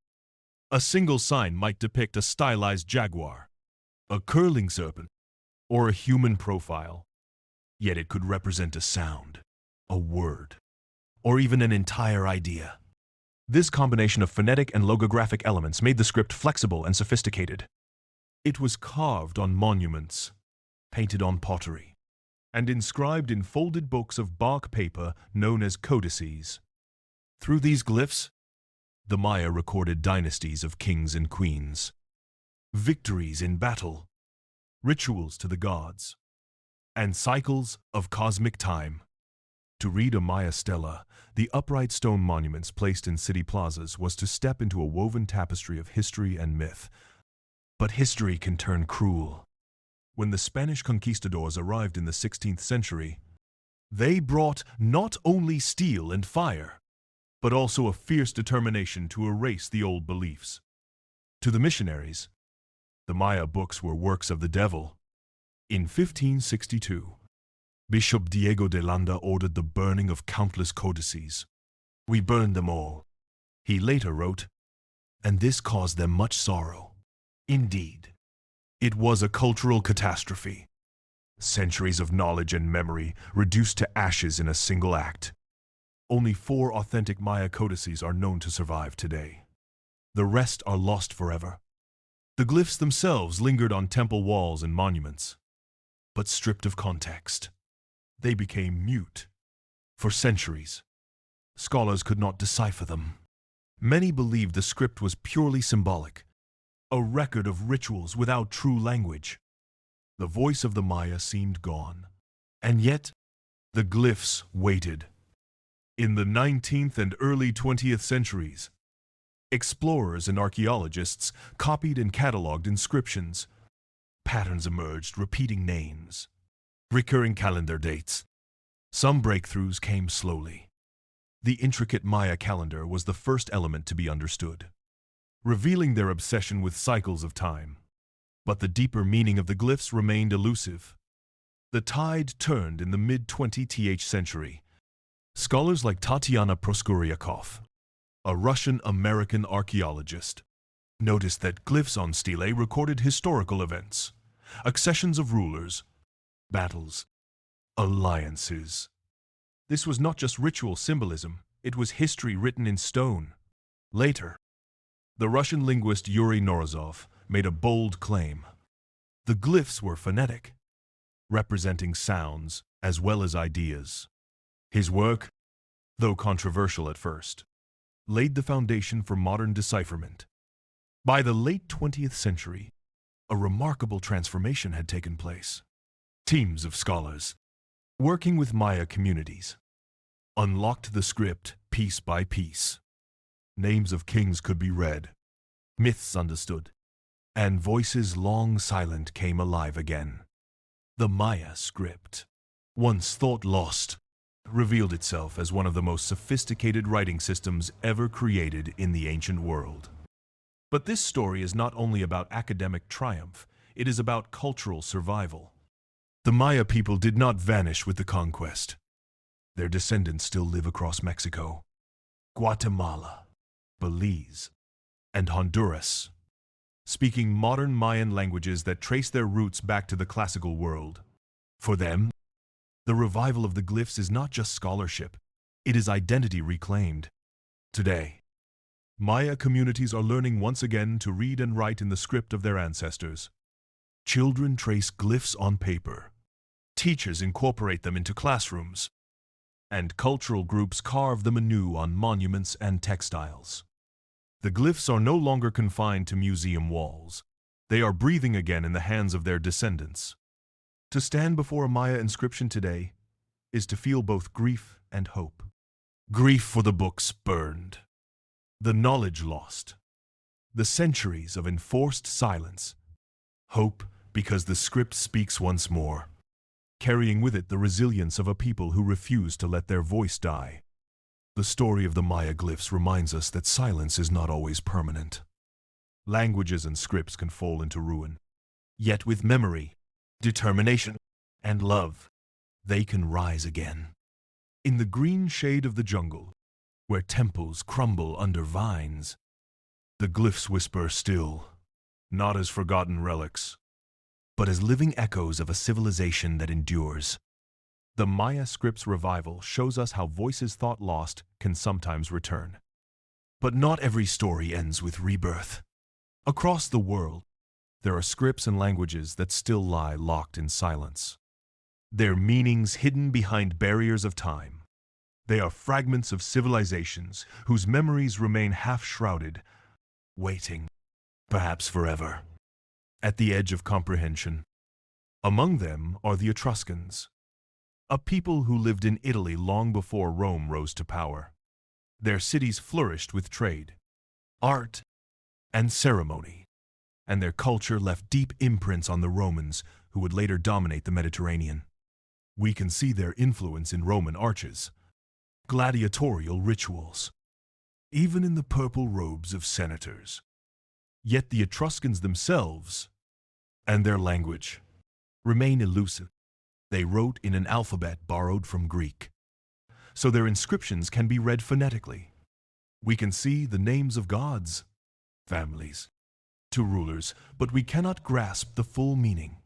A single sign might depict a stylized jaguar, a curling serpent, or a human profile. Yet it could represent a sound, a word, or even an entire idea. This combination of phonetic and logographic elements made the script flexible and sophisticated. It was carved on monuments, painted on pottery, and inscribed in folded books of bark paper known as codices. Through these glyphs, the Maya recorded dynasties of kings and queens, victories in battle, rituals to the gods, and cycles of cosmic time. To read a Maya stela, the upright stone monuments placed in city plazas was to step into a woven tapestry of history and myth. But history can turn cruel. When the Spanish conquistadors arrived in the 16th century, they brought not only steel and fire, but also a fierce determination to erase the old beliefs. To the missionaries, the Maya books were works of the devil. In 1562, Bishop Diego de Landa ordered the burning of countless codices. "We burned them all," he later wrote, "and this caused them much sorrow." Indeed, it was a cultural catastrophe. Centuries of knowledge and memory reduced to ashes in a single act. Only 4 authentic Maya codices are known to survive today. The rest are lost forever. The glyphs themselves lingered on temple walls and monuments, but stripped of context, they became mute. For centuries, scholars could not decipher them. Many believed the script was purely symbolic, a record of rituals without true language. The voice of the Maya seemed gone, and yet the glyphs waited. In the 19th and early 20th centuries, explorers and archaeologists copied and cataloged inscriptions. Patterns emerged, repeating names, recurring calendar dates. Some breakthroughs came slowly. The intricate Maya calendar was the first element to be understood, revealing their obsession with cycles of time. But the deeper meaning of the glyphs remained elusive. The tide turned in the mid-20th century. Scholars like Tatiana Proskouriakov, a Russian-American archaeologist, noticed that glyphs on stelae recorded historical events, accessions of rulers, battles, alliances. This was not just ritual symbolism, it was history written in stone. Later, the Russian linguist Yuri Norizov made a bold claim. The glyphs were phonetic, representing sounds as well as ideas. His work, though controversial at first, laid the foundation for modern decipherment. By the late 20th century, a remarkable transformation had taken place. Teams of scholars, working with Maya communities, unlocked the script piece by piece. Names of kings could be read, myths understood, and voices long silent came alive again. The Maya script, once thought lost, revealed itself as one of the most sophisticated writing systems ever created in the ancient world. But this story is not only about academic triumph, it is about cultural survival. The Maya people did not vanish with the conquest. Their descendants still live across Mexico, Guatemala, Belize, and Honduras, speaking modern Mayan languages that trace their roots back to the classical world. For them, the revival of the glyphs is not just scholarship, it is identity reclaimed. Today, Maya communities are learning once again to read and write in the script of their ancestors. Children trace glyphs on paper. Teachers incorporate them into classrooms. And cultural groups carve them anew on monuments and textiles. The glyphs are no longer confined to museum walls. They are breathing again in the hands of their descendants. To stand before a Maya inscription today is to feel both grief and hope. Grief for the books burned, the knowledge lost, the centuries of enforced silence. Hope because the script speaks once more, carrying with it the resilience of a people who refuse to let their voice die. The story of the Maya glyphs reminds us that silence is not always permanent. Languages and scripts can fall into ruin. Yet with memory, determination, and love, they can rise again. In the green shade of the jungle, where temples crumble under vines, The glyphs whisper still, not as forgotten relics, but as living echoes of a civilization that endures. The Maya script's revival shows us how voices thought lost can sometimes return. But not every story ends with rebirth. Across the world, there are scripts and languages that still lie locked in silence. Their meanings hidden behind barriers of time. They are fragments of civilizations whose memories remain half-shrouded, waiting, perhaps forever, at the edge of comprehension. Among them are the Etruscans, a people who lived in Italy long before Rome rose to power. Their cities flourished with trade, art, and ceremony, and their culture left deep imprints on the Romans who would later dominate the Mediterranean. We can see their influence in Roman arches, gladiatorial rituals, even in the purple robes of senators. Yet the Etruscans themselves, and their language, remain elusive. They wrote in an alphabet borrowed from Greek, so their inscriptions can be read phonetically. We can see the names of gods, families, to rulers, but we cannot grasp the full meaning.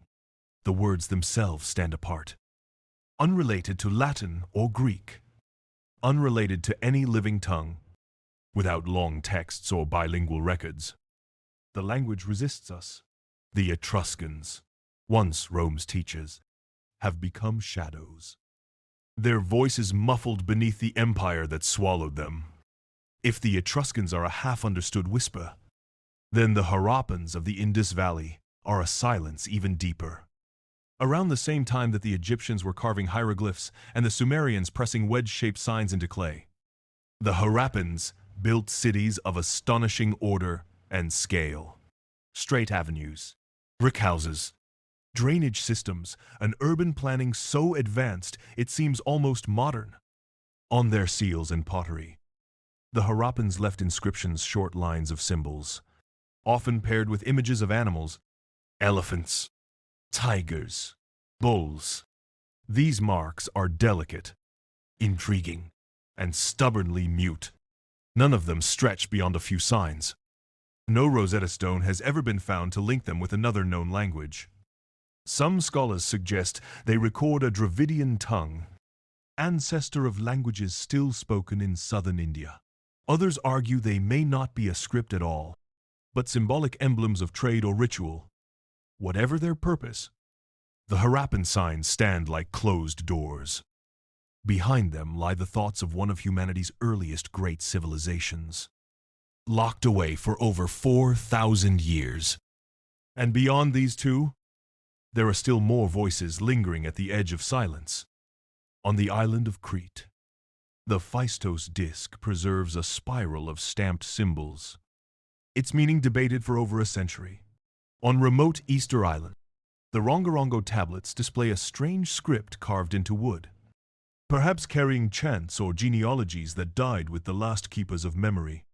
The words themselves stand apart, unrelated to Latin or Greek, unrelated to any living tongue, without long texts or bilingual records. The language resists us. The Etruscans, once Rome's teachers, have become shadows. Their voices muffled beneath the empire that swallowed them. If the Etruscans are a half-understood whisper, then the Harappans of the Indus Valley are a silence even deeper. Around the same time that the Egyptians were carving hieroglyphs and the Sumerians pressing wedge-shaped signs into clay, the Harappans built cities of astonishing order and scale. Straight avenues, brick houses, drainage systems, an urban planning so advanced it seems almost modern. On their seals and pottery, the Harappans left inscriptions, short lines of symbols, often paired with images of animals, elephants, tigers, bulls. These marks are delicate, intriguing, and stubbornly mute. None of them stretch beyond a few signs. No Rosetta Stone has ever been found to link them with another known language. Some scholars suggest they record a Dravidian tongue, ancestor of languages still spoken in southern India. Others argue they may not be a script at all, but symbolic emblems of trade or ritual. Whatever their purpose, the Harappan signs stand like closed doors. Behind them lie the thoughts of one of humanity's earliest great civilizations, locked away for over 4,000 years. And beyond these two, there are still more voices lingering at the edge of silence. On the island of Crete, the Phaistos disk preserves a spiral of stamped symbols, its meaning debated for over a century. On remote Easter Island, the Rongorongo tablets display a strange script carved into wood, perhaps carrying chants or genealogies that died with the last keepers of memory.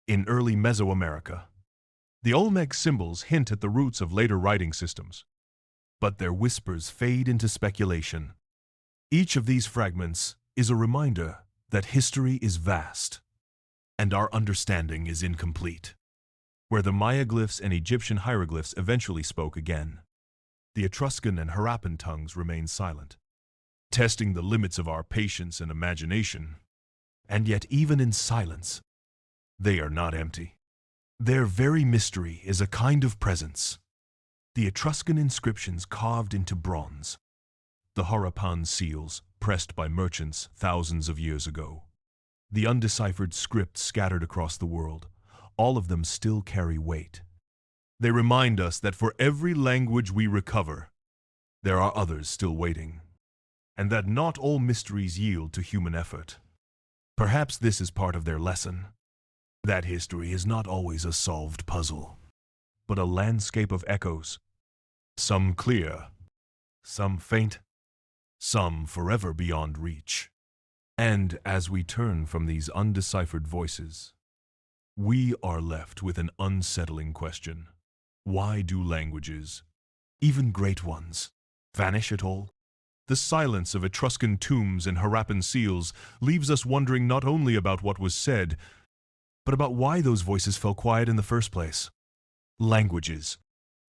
In early Mesoamerica, the Olmec symbols hint at the roots of later writing systems, but their whispers fade into speculation. Each of these fragments is a reminder that history is vast, and our understanding is incomplete. Where the Maya glyphs and Egyptian hieroglyphs eventually spoke again, the Etruscan and Harappan tongues remain silent, testing the limits of our patience and imagination. And yet, even in silence, they are not empty. Their very mystery is a kind of presence. The Etruscan inscriptions carved into bronze, the Harappan seals pressed by merchants thousands of years ago, the undeciphered scripts scattered across the world, all of them still carry weight. They remind us that for every language we recover, there are others still waiting, and that not all mysteries yield to human effort. Perhaps this is part of their lesson, that history is not always a solved puzzle, but a landscape of echoes, some clear, some faint, some forever beyond reach. And as we turn from these undeciphered voices, we are left with an unsettling question. Why do languages, even great ones, vanish at all? The silence of Etruscan tombs and Harappan seals leaves us wondering not only about what was said, but about why those voices fell quiet in the first place. Languages,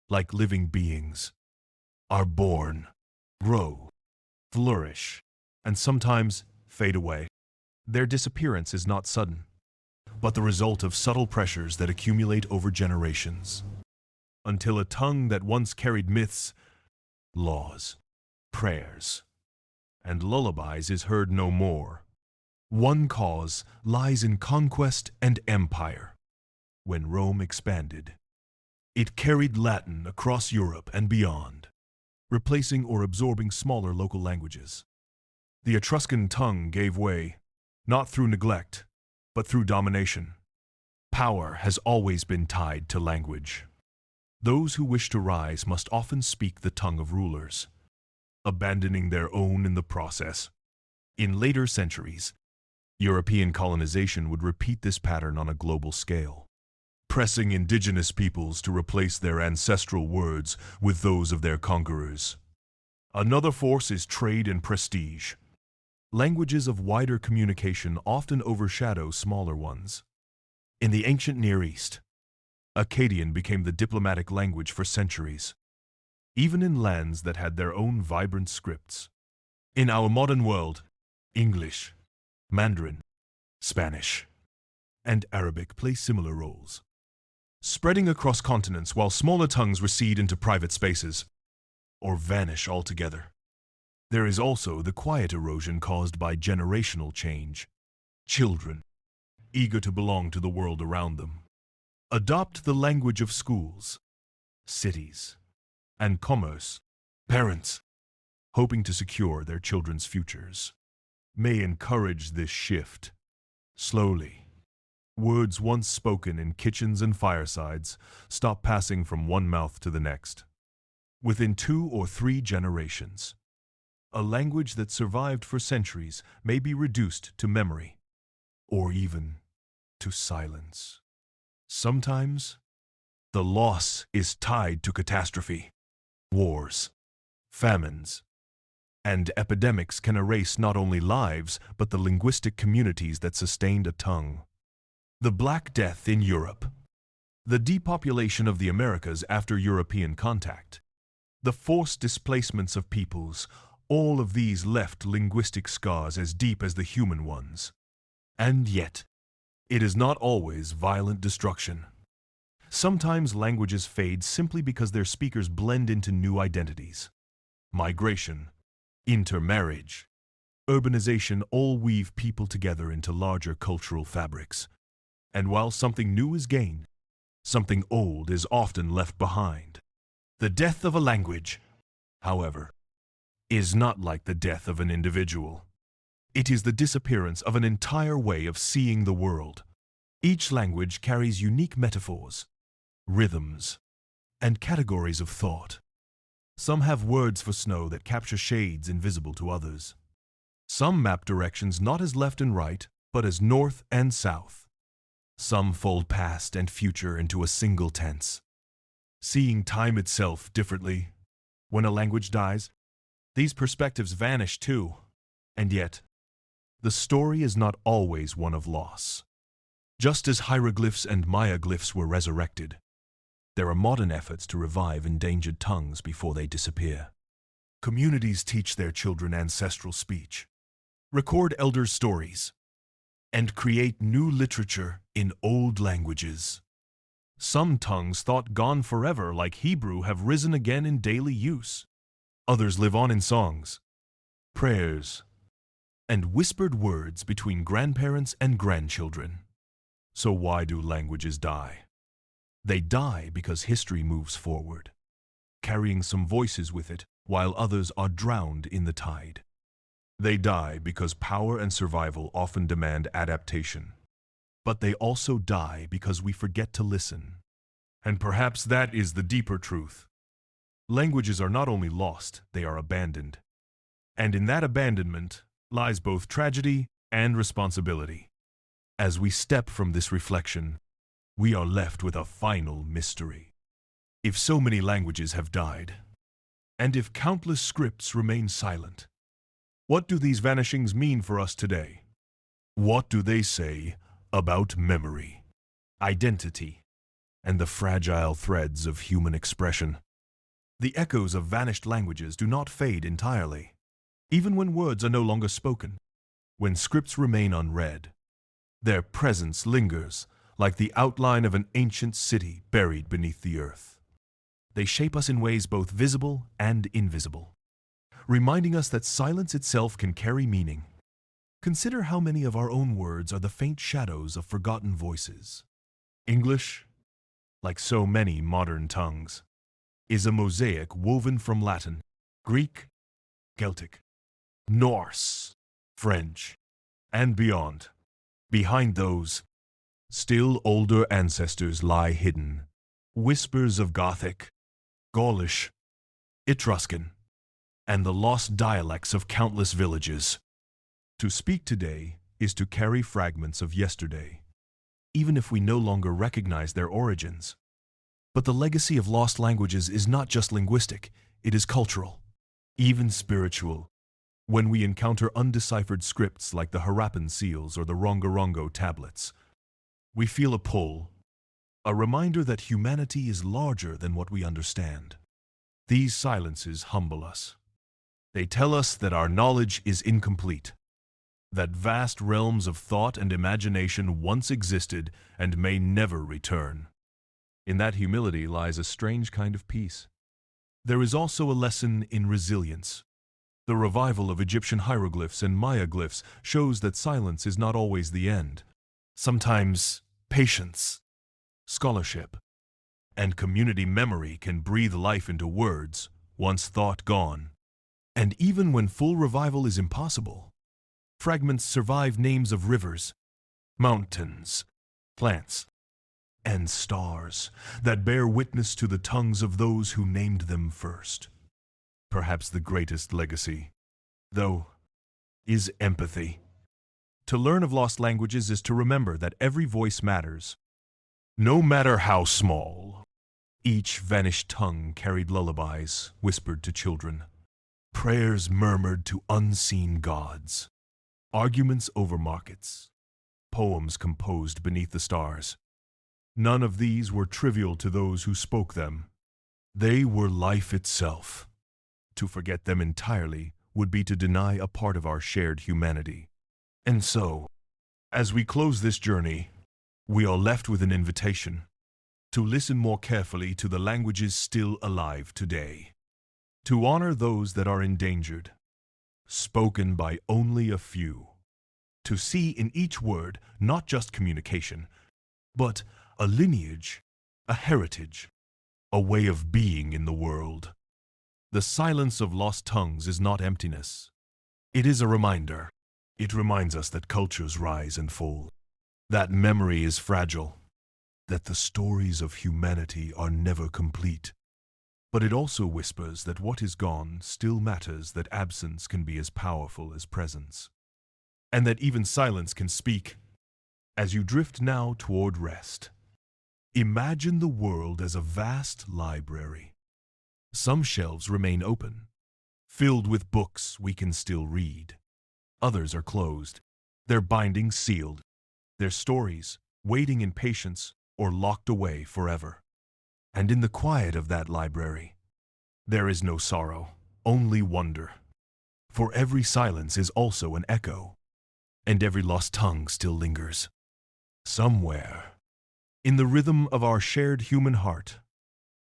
like living beings, are born, grow, flourish, and sometimes fade away. Their disappearance is not sudden, but the result of subtle pressures that accumulate over generations, until a tongue that once carried myths, laws, prayers, and lullabies is heard no more. One cause lies in conquest and empire. When Rome expanded, it carried Latin across Europe and beyond, replacing or absorbing smaller local languages. The Etruscan tongue gave way, not through neglect, but through domination. Power has always been tied to language. Those who wish to rise must often speak the tongue of rulers, abandoning their own in the process. In later centuries, European colonization would repeat this pattern on a global scale, pressing indigenous peoples to replace their ancestral words with those of their conquerors. Another force is trade and prestige. Languages of wider communication often overshadow smaller ones. In the ancient Near East, Akkadian became the diplomatic language for centuries, even in lands that had their own vibrant scripts. In our modern world, English, Mandarin, Spanish, and Arabic play similar roles, spreading across continents while smaller tongues recede into private spaces or vanish altogether. There is also the quiet erosion caused by generational change. Children, eager to belong to the world around them, adopt the language of schools, cities, and commerce. Parents, hoping to secure their children's futures, may encourage this shift. Slowly, words once spoken in kitchens and firesides stop passing from one mouth to the next. Within 2 or 3 generations, a language that survived for centuries may be reduced to memory, or even to silence. Sometimes, the loss is tied to catastrophe. Wars, famines, and epidemics can erase not only lives, but the linguistic communities that sustained a tongue. The Black Death in Europe, the depopulation of the Americas after European contact, the forced displacements of peoples, all of these left linguistic scars as deep as the human ones. And yet, it is not always violent destruction. Sometimes languages fade simply because their speakers blend into new identities. Migration, intermarriage, urbanization all weave people together into larger cultural fabrics. And while something new is gained, something old is often left behind. The death of a language, however, is not like the death of an individual. It is the disappearance of an entire way of seeing the world. Each language carries unique metaphors, rhythms, and categories of thought. Some have words for snow that capture shades invisible to others. Some map directions not as left and right, but as north and south. Some fold past and future into a single tense, seeing time itself differently. When a language dies, these perspectives vanish too. And yet, the story is not always one of loss. Just as hieroglyphs and glyphs were resurrected, there are modern efforts to revive endangered tongues before they disappear. Communities teach their children ancestral speech, record elders' stories, and create new literature in old languages. Some tongues thought gone forever, like Hebrew, have risen again in daily use. Others live on in songs, prayers, and whispered words between grandparents and grandchildren. So why do languages die? They die because history moves forward, carrying some voices with it while others are drowned in the tide. They die because power and survival often demand adaptation. But they also die because we forget to listen. And perhaps that is the deeper truth. Languages are not only lost, they are abandoned. And in that abandonment lies both tragedy and responsibility. As we step from this reflection, we are left with a final mystery. If so many languages have died, and if countless scripts remain silent, what do these vanishings mean for us today? What do they say about memory, identity, and the fragile threads of human expression. The echoes of vanished languages do not fade entirely, even when words are no longer spoken. When scripts remain unread, their presence lingers like the outline of an ancient city buried beneath the earth. They shape us in ways both visible and invisible, reminding us that silence itself can carry meaning. Consider how many of our own words are the faint shadows of forgotten voices. English, like so many modern tongues, is a mosaic woven from Latin, Greek, Celtic, Norse, French, and beyond. Behind those, still older ancestors lie hidden, whispers of Gothic, Gaulish, Etruscan, and the lost dialects of countless villages. To speak today is to carry fragments of yesterday, even if we no longer recognize their origins. But the legacy of lost languages is not just linguistic, it is cultural, even spiritual. When we encounter undeciphered scripts like the Harappan seals or the Rongorongo tablets, we feel a pull, a reminder that humanity is larger than what we understand. These silences humble us. They tell us that our knowledge is incomplete, that vast realms of thought and imagination once existed and may never return. In that humility lies a strange kind of peace. There is also a lesson in resilience. The revival of Egyptian hieroglyphs and Maya glyphs shows that silence is not always the end. Sometimes patience, scholarship, and community memory can breathe life into words once thought gone. And even when full revival is impossible, fragments survive names of rivers, mountains, plants, and stars that bear witness to the tongues of those who named them first. Perhaps the greatest legacy, though, is empathy. To learn of lost languages is to remember that every voice matters. No matter how small, each vanished tongue carried lullabies whispered to children, prayers murmured to unseen gods, arguments over markets, poems composed beneath the stars. None of these were trivial to those who spoke them. They were life itself. To forget them entirely would be to deny a part of our shared humanity. And so, as we close this journey, we are left with an invitation to listen more carefully to the languages still alive today, to honor those that are endangered, spoken by only a few, to see in each word not just communication, but a lineage, a heritage, a way of being in the world. The silence of lost tongues is not emptiness. It is a reminder. It reminds us that cultures rise and fall, that memory is fragile, that the stories of humanity are never complete. But it also whispers that what is gone still matters, that absence can be as powerful as presence, and that even silence can speak. As you drift now toward rest, imagine the world as a vast library. Some shelves remain open, filled with books we can still read. Others are closed, their bindings sealed, their stories waiting in patience or locked away forever. And in the quiet of that library, there is no sorrow, only wonder. For every silence is also an echo, and every lost tongue still lingers. Somewhere, in the rhythm of our shared human heart,